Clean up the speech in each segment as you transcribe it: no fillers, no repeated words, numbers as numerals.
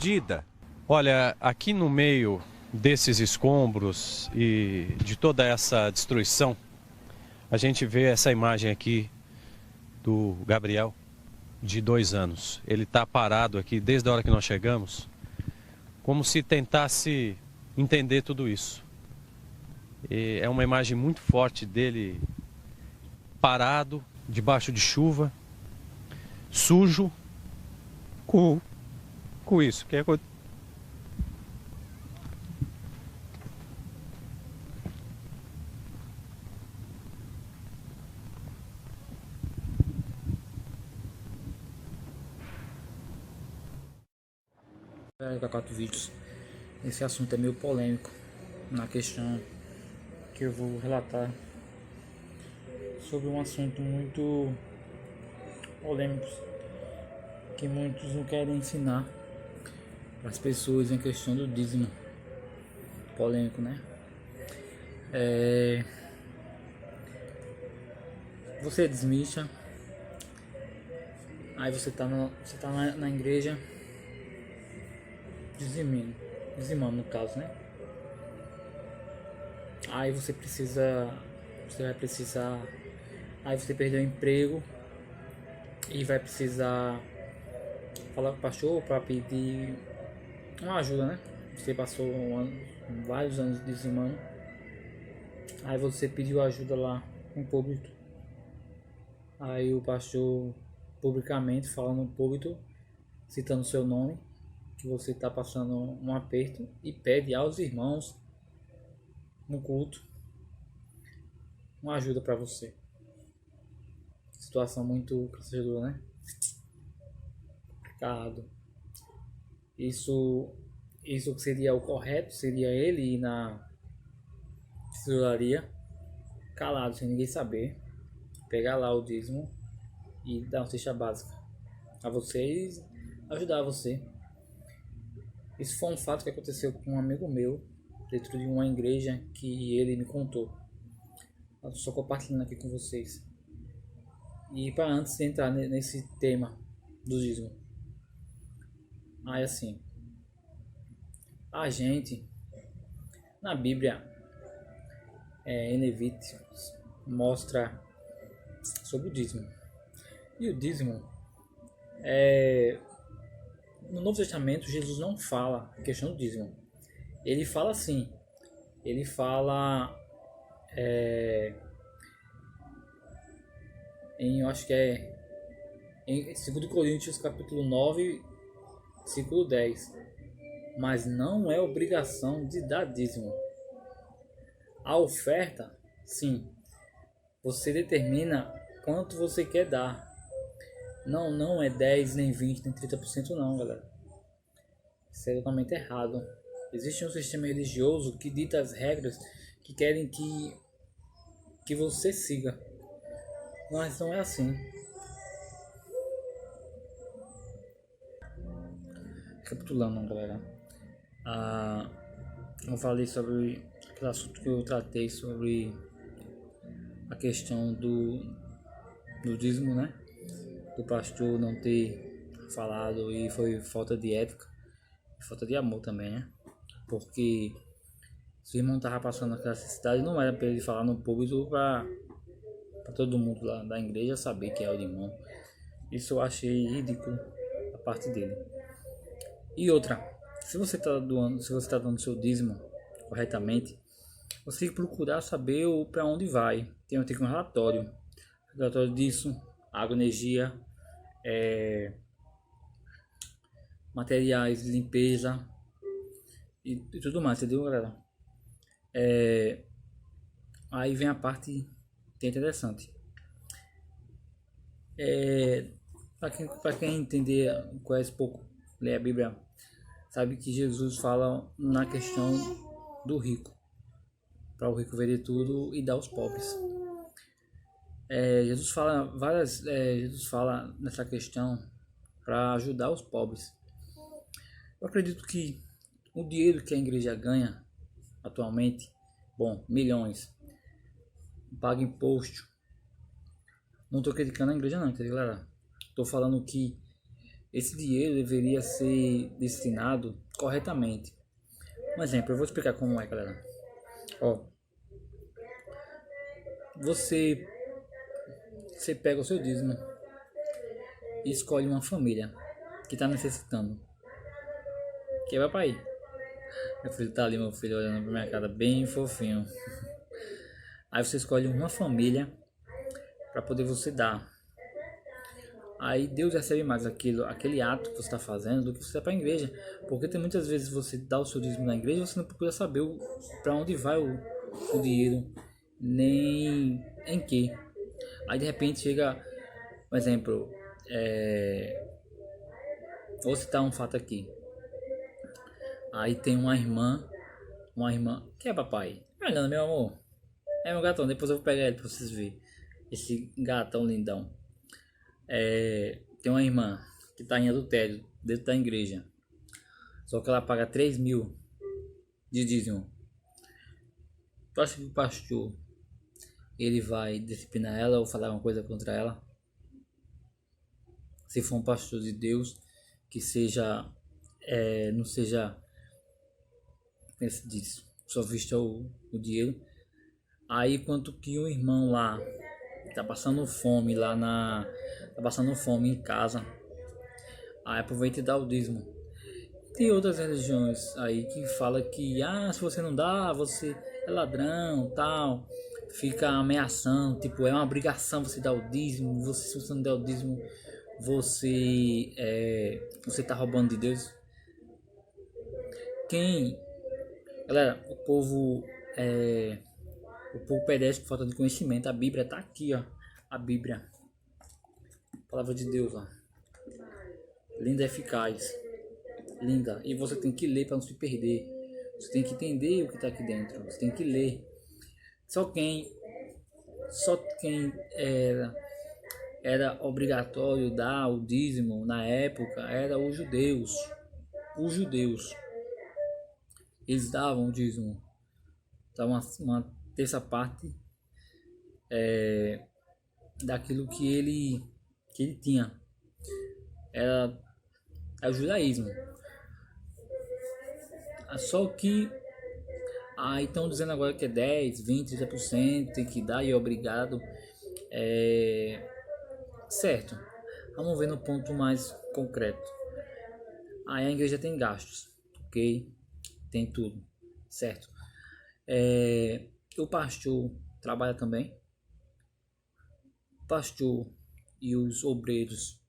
perdida. Olha, aqui no meio desses escombros e de toda essa destruição, a gente vê essa imagem aqui do Gabriel, de 2 anos. Ele está parado aqui desde a hora que nós chegamos, como se tentasse entender tudo isso. E é uma imagem muito forte dele parado, debaixo de chuva, sujo, com isso que aconteceu. Quatro vídeos. Esse assunto é meio polêmico na questão que eu vou relatar sobre um assunto muito polêmico que muitos não querem ensinar para as pessoas em questão do dízimo. Polêmico, né? Você é dizimista, aí você tá na igreja dizimando no caso, né? Aí você vai precisar, aí você perdeu o emprego e vai precisar falar com o pastor para pedir uma ajuda, né? Você passou vários anos dizimando, aí você pediu ajuda lá em público, aí o pastor publicamente fala no púlpito, citando seu nome, que você está passando um aperto e pede aos irmãos no culto uma ajuda para você. Situação muito constrangedora, né? Complicado. Isso que seria o correto, seria ele ir na tesouraria, calado, sem ninguém saber, pegar lá o dízimo e dar uma cesta básica a vocês, ajudar você. Isso foi um fato que aconteceu com um amigo meu, dentro de uma igreja que ele me contou. Eu estou compartilhando aqui com vocês. E para antes de entrar nesse tema do dízimo, aí assim, a gente, na Bíblia, em Levíticos, mostra sobre o dízimo. E o dízimo no Novo Testamento, Jesus não fala a questão do dízimo. Ele fala assim, ele fala eu acho que é em 2 Coríntios capítulo 9, versículo 10. Mas não é obrigação de dar dízimo. A oferta, sim, você determina quanto você quer dar. Não é 10, nem 20, nem 30% não, galera. Isso é totalmente errado. Existe um sistema religioso que dita as regras que querem que você siga. Mas não é assim. Recapitulando, galera. Eu falei sobre aquele assunto que eu tratei sobre a questão do dízimo, né? Do pastor não ter falado, e foi falta de ética e falta de amor também, né? Porque se o irmão tava passando aquela necessidade, não era para ele falar no público para todo mundo lá da igreja saber que é o irmão. Isso eu achei ridículo a parte dele. E outra, se você tá dando seu dízimo corretamente, você tem que procurar saber para onde vai. Tem que ter um relatório disso, água, energia, materiais de limpeza e tudo mais, entendeu, galera? Aí vem a parte que é interessante. Para quem entender, conhece pouco, lê a Bíblia, sabe que Jesus fala na questão do rico, para o rico vender tudo e dar aos pobres. Jesus fala nessa questão para ajudar os pobres. Eu acredito que o dinheiro que a igreja ganha atualmente, milhões, paga imposto. Não estou criticando a igreja não, entendeu, galera? Estou falando que esse dinheiro deveria ser destinado corretamente. Um exemplo, eu vou explicar como é, galera. Ó, você, você pega o seu dízimo e escolhe uma família que está necessitando. Que vai para aí. Meu filho tá ali, meu filho olhando pra minha cara bem fofinho. Aí você escolhe uma família para poder você dar. Aí Deus recebe mais aquele ato que você está fazendo do que você dá para a igreja. Porque tem muitas vezes você dá o seu dízimo na igreja e você não procura saber para onde vai o dinheiro, nem em que. Aí de repente chega, por exemplo, vou citar um fato aqui. Aí tem uma irmã, que é papai? Olha, meu amor, é meu gatão, depois eu vou pegar ele para vocês verem. Esse gatão lindão. Tem uma irmã que está em adultério dentro da igreja. Só que ela paga 3.000 de dízimo. Tu acha que o pastor ele vai disciplinar ela ou falar uma coisa contra ela? Se for um pastor de Deus que seja, não seja, como se diz, só vista o dinheiro. Aí quanto que um irmão lá tá passando fome tá passando fome em casa, aí aproveita e dá o dízimo. Tem outras religiões aí que fala que se você não dá, você é ladrão, tal, fica ameaçando, tipo, é uma obrigação você dar o dízimo, se você não der o dízimo, você tá roubando de Deus. Galera, o povo perece por falta de conhecimento. A Bíblia tá aqui, ó. A Bíblia, palavra de Deus, ó. Linda, eficaz, linda. E você tem que ler para não se perder. Você tem que entender o que tá aqui dentro. Você tem que ler. Só quem era obrigatório dar o dízimo na época era os judeus. Os judeus, eles davam o dízimo. Então uma terça parte daquilo que ele tinha era o judaísmo. Só que aí estão dizendo agora que é 10, 20, 30% tem que dar e é obrigado. Certo. Vamos ver no ponto mais concreto. Aí a igreja tem gastos, ok? Tem tudo, certo? O pastor trabalha também. O pastor e os obreiros,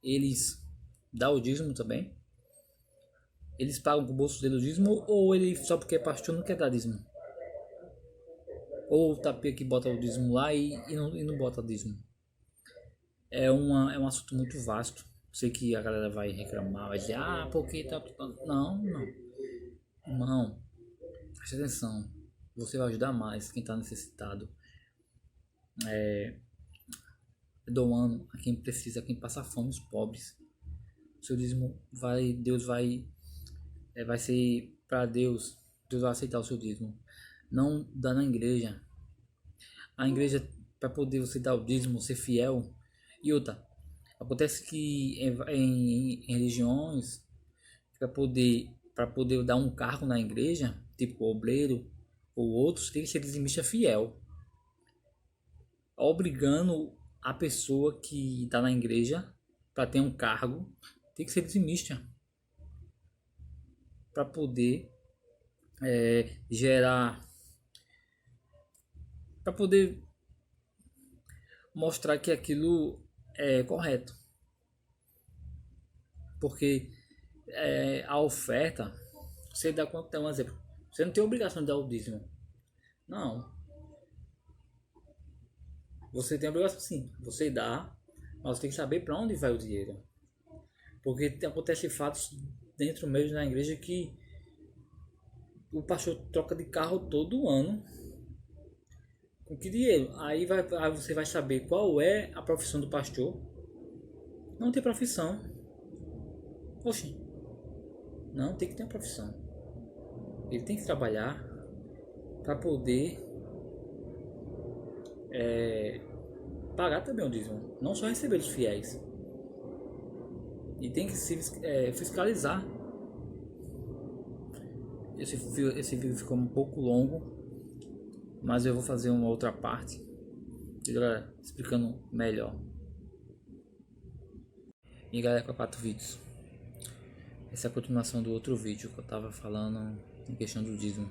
eles dão o dízimo também. Eles pagam com o bolso dele o dízimo, ou ele só porque é pastor não quer dar dízimo? Ou o tapê que bota o dízimo lá e não bota o dízimo? É um assunto muito vasto. Sei que a galera vai reclamar, vai dizer, porque tá... Não. Irmão, preste atenção. Você vai ajudar mais quem está necessitado. Doando a quem precisa, a quem passa fome, os pobres. O seu dízimo Deus vai ser para Deus. Deus vai aceitar o seu dízimo. Não dá na igreja. A igreja, para poder você dar o dízimo, ser fiel. E outra, acontece que em religiões, para poder dar um cargo na igreja, tipo obreiro ou outros, tem que ser dizimista fiel, obrigando a pessoa que está na igreja para ter um cargo, tem que ser dizimista para poder gerar, para poder mostrar que aquilo é correto, porque a oferta, você dá quanto tem um exemplo, você não tem obrigação de dar o dízimo, não, você tem a obrigação sim, você dá, mas você tem que saber para onde vai o dinheiro, porque acontece fatos dentro mesmo na igreja que o pastor troca de carro todo ano. Com que dinheiro? Aí você vai saber qual é a profissão do pastor. Não tem profissão. Oxi. Não, tem que ter uma profissão. Ele tem que trabalhar para poder pagar também o dízimo. Não só receber dos fiéis. E tem que se fiscalizar. Esse vídeo ficou um pouco longo, mas eu vou fazer uma outra parte explicando melhor. E galera, com 4 vídeos. Essa é a continuação do outro vídeo que eu tava falando em questão do dízimo.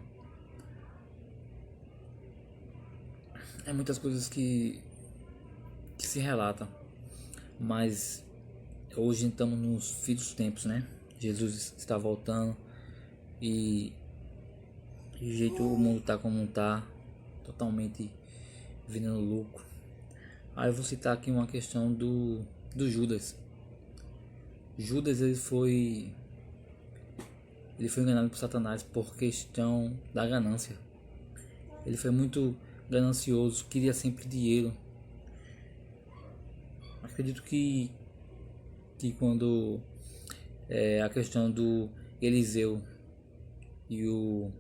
É muitas coisas que se relatam, mas hoje estamos nos fins dos tempos, né? Jesus está voltando e do jeito o mundo tá como tá, totalmente vendendo lucro. Aí eu vou citar aqui uma questão do Judas. Judas ele foi enganado por Satanás por questão da ganância. Ele foi muito ganancioso, queria sempre dinheiro. Acredito que quando a questão do Eliseu e o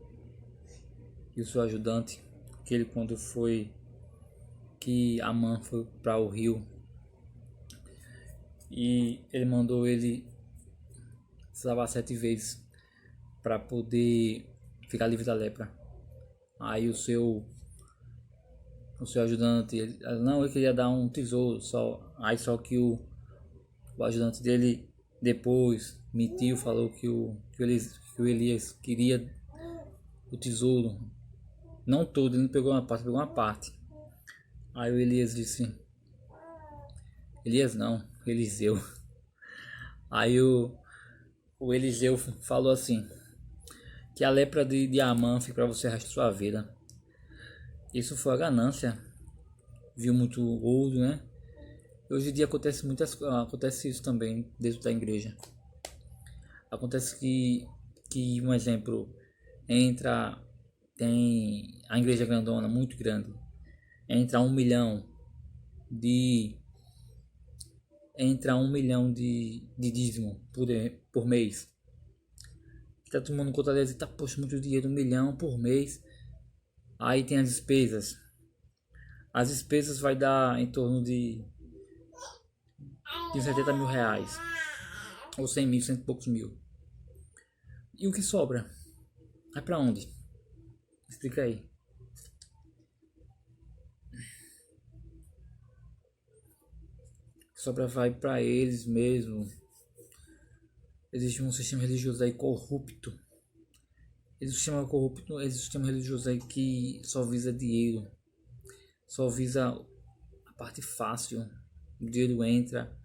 seu ajudante, que ele quando foi que Amã foi para o rio e ele mandou ele se lavar 7 vezes para poder ficar livre da lepra. Aí o seu ajudante, ele queria dar um tesouro só. Aí só que o ajudante dele depois mentiu, falou que o Elias queria o tesouro, não todo, ele não pegou uma parte, pegou uma parte. Aí o Elias disse, Eliseu. Aí o Eliseu falou assim, que a lepra de Amã fica para você o resto da sua vida. Isso foi a ganância. Viu muito ouro, né? Hoje em dia acontece isso também dentro da igreja. Acontece que um exemplo, tem a igreja grandona, muito grande, entra 1 milhão de dízimo por mês. Tá tomando conta deles e tá, poxa, muito dinheiro, 1 milhão por mês. Aí tem as despesas. As despesas vai dar em torno de 70 mil reais. Ou 100 mil, 100 e poucos mil. E o que sobra? Vai pra onde? Explica aí. O que sobra vai pra eles mesmo. Existe um sistema religioso aí corrupto. Existe um sistema religioso aí que só visa dinheiro. Só visa a parte fácil. O dinheiro entra.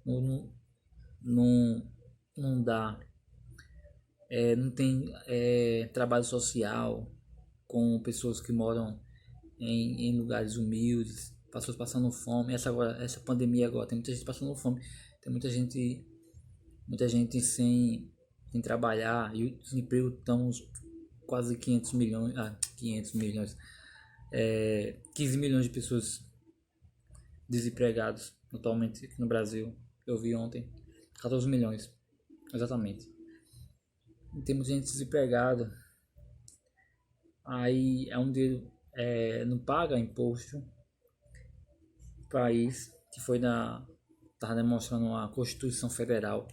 Não dá. Não tem trabalho social com pessoas que moram em lugares humildes, pessoas passando fome. Essa pandemia agora, tem muita gente passando fome, tem muita gente sem trabalhar, e o desemprego estão quase 500 milhões, 15 milhões de pessoas desempregados atualmente aqui no Brasil. Eu vi ontem 14 milhões, exatamente. E tem muita gente desempregada. Aí é um deles não paga imposto. O país que tá demonstrando a Constituição Federal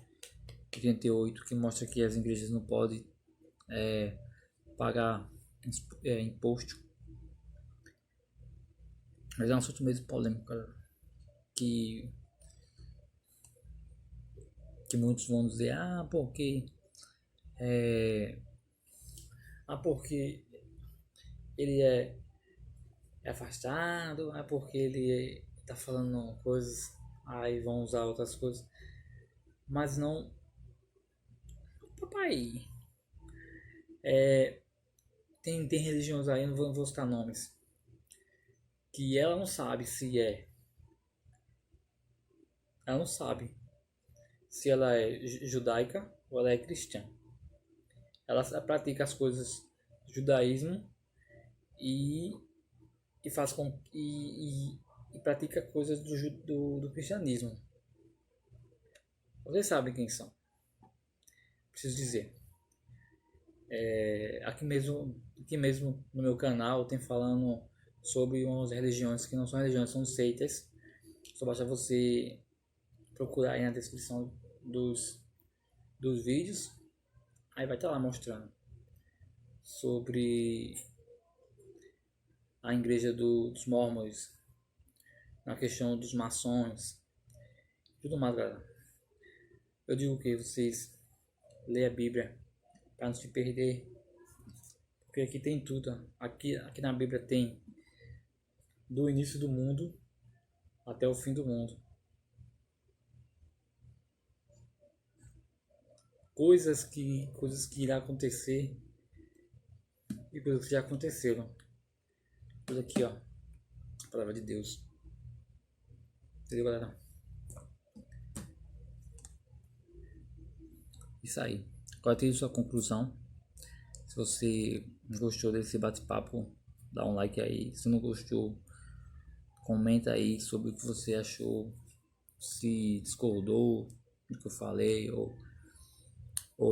de 88, que mostra que as igrejas não podem pagar imposto. Mas é um assunto mesmo polêmico, cara, que muitos vão dizer, porque ele é afastado, porque ele tá falando coisas, aí vão usar outras coisas, mas não, papai, tem religiões aí, não vou citar nomes, que ela não sabe se ela é judaica ou ela é cristã. Ela pratica as coisas do judaísmo e faz e pratica coisas do cristianismo. Vocês sabem quem são. Preciso dizer. Aqui mesmo no meu canal tem falando sobre umas religiões que não são religiões, são seitas. Só basta você procurar aí na descrição dos vídeos. Aí vai estar lá mostrando sobre a igreja dos Mormons, na questão dos maçons, tudo mais, galera. Eu digo que vocês leiam a Bíblia para não se perder, porque aqui tem tudo. Aqui na Bíblia tem do início do mundo até o fim do mundo. Coisas que irão acontecer e coisas que já aconteceram. Tudo aqui, ó. A palavra de Deus. Entendeu, galera? Isso aí. Agora tem sua conclusão. Se você gostou desse bate-papo, dá um like aí. Se não gostou, comenta aí sobre o que você achou. Se discordou do que eu falei ou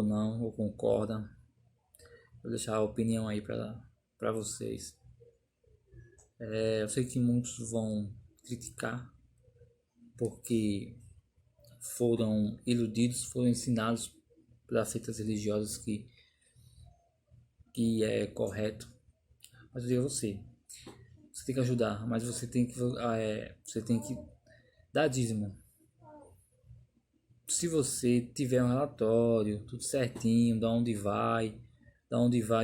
não, ou concorda. Vou deixar a opinião aí para vocês. Eu sei que muitos vão criticar porque foram iludidos, foram ensinados pelas seitas religiosas que é correto. Mas eu digo a você tem que ajudar, mas você tem que dar dízimo. Se você tiver um relatório, tudo certinho, da onde vai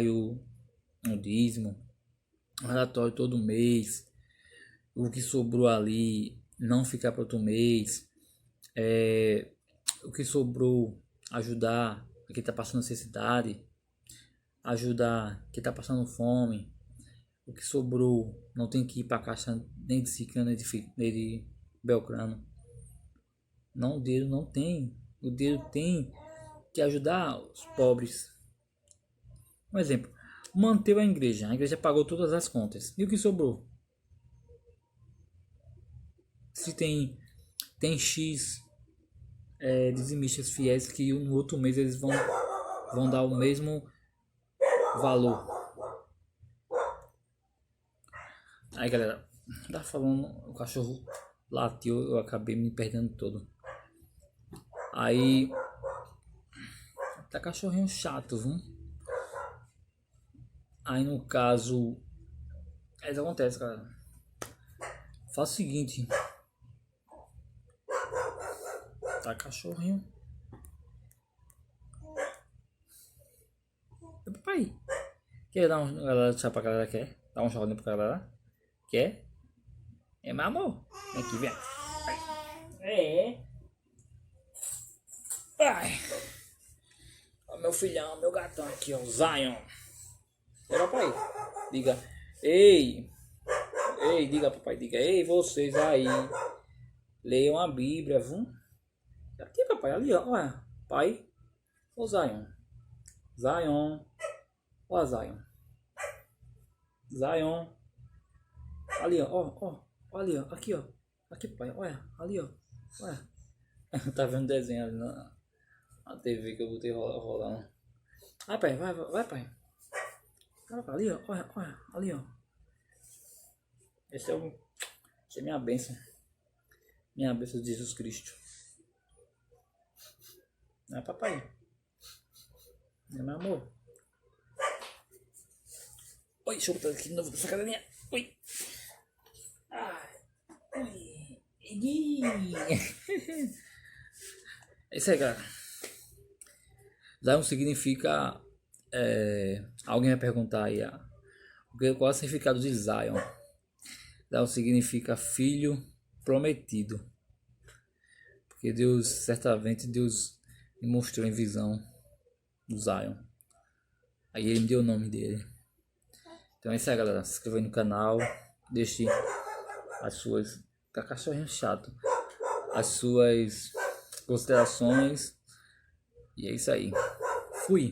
o dízimo, um relatório todo mês, o que sobrou ali não ficar para outro mês, o que sobrou ajudar quem está passando necessidade, ajudar quem está passando fome, o que sobrou não tem que ir para a caixa nem de Cicrano nem de Belgrano. Não, o dinheiro não tem. O dinheiro tem que ajudar os pobres. Um exemplo, manteve a igreja pagou todas as contas. E o que sobrou? Se tem X dizimistas fiéis que no outro mês eles vão dar o mesmo valor. Aí, galera, tá falando, o cachorro latiu, eu acabei me perdendo todo. Aí, tá cachorrinho chato, viu? Aí, no caso, isso acontece, cara. Faz o seguinte. Tá cachorrinho. Papai, quer dar um galera tchau pra galera? Quer? Dar um chorinho pra galera? Quer? Meu amor? Vem aqui, vem. Ai. Ó, meu filhão, meu gatão aqui, ó, o Zion. Papai, diga, ei, diga, papai, diga, ei, vocês aí, leiam a Bíblia, viu? Aqui, papai, ali, ó, olha, pai, o Zion, ó, Zion, ali, ó, ali, ó, aqui, ó, aqui, pai, olha, ali, ó, olha, tá vendo desenho ali na TV que eu botei rolando. Vai, pai, vai, pai. Ali, ó, olha, ali, ó. Essa é minha bênção. Minha bênção de Jesus Cristo. Não é, papai? É, meu amor. Oi, deixa eu botar aqui de novo nessa cadelinha. Oi. Ai. Oi. É isso aí, galera. Zion significa... alguém vai perguntar aí qual é o significado de Zion. Zion significa filho prometido, porque Deus, certamente Deus me mostrou em visão do Zion, aí ele me deu o nome dele. Então é isso aí, galera. Se inscreva aí no canal, deixe as suas... tá cachorrinho chato, as suas considerações, e é isso aí. Fui.